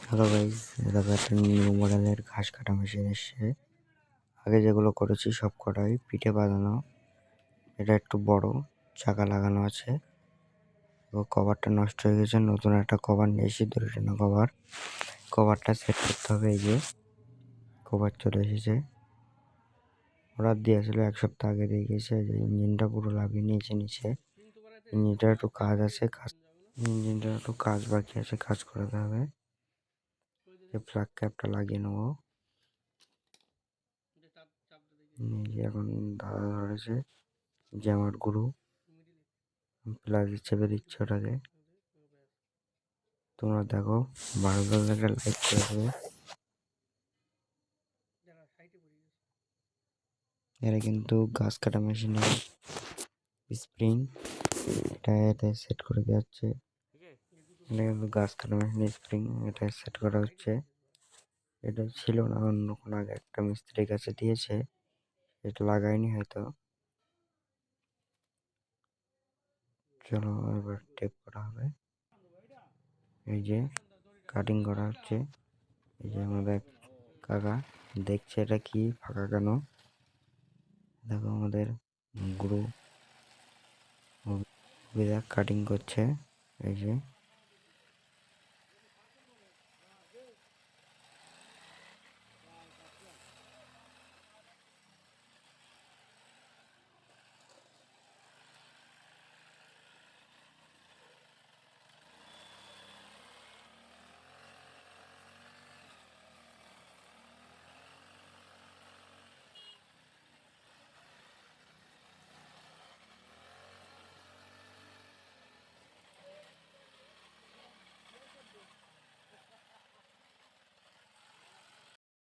Hello guys, দেখো একটা new মডেলের ঘাস কাটা মেশিন এসছে। আগে যেগুলো করেছি সব কটাই পিঠে বাঁধানো। এটা একটু বড়, চাকা লাগানো আছে। ও কভারটা নষ্ট হয়ে গেছে, নতুন একটা কভার নিয়ে এসেছি, দুটো কভার। কভারটা সেট করতে হবে। এই যে কভার চলে এসেছে, অর্ডার দিয়েছিল 1 সপ্তাহ আগে দিয়ে গেছে। যে ইঞ্জিনটা পুরো লাগিয়ে নিয়েছে নিচে। ইঞ্জিনটা একটু কাজ আছে, ইঞ্জিনটা একটু কাজ বাকি আছে, কাজ করাতে হবে। প্লাগ ক্যাপটা লাগিয়ে নেবো। যে এখন দাদা ধরেছে, যে আমার গুরু প্লাগ চেপে দিচ্ছে ওটাকে। তোমরা দেখো, ভালো লাগলে লাইক করে দেবে। এটা কিন্তু গাছ কাটা মেশিনের স্প্রিং, এটা এতে সেট করে দেওয়া হচ্ছে। এটা কিন্তু গাছ কাটা মেশিনের স্প্রিং, এটা সেট করা হচ্ছে। এটা ছিল না, অন্য কোনো আগে একটা মিস্ত্রির কাছে দিয়েছে, এটা লাগায়নি হয়তো। চলো এবার টেপ করা হবে। এই যে কাটিং করা হচ্ছে। এই যে আমাদের কাকা দেখছে এটা কি ফাঁকা কেন। দেখো আমাদের গুরু কাটিং করছে। এই যে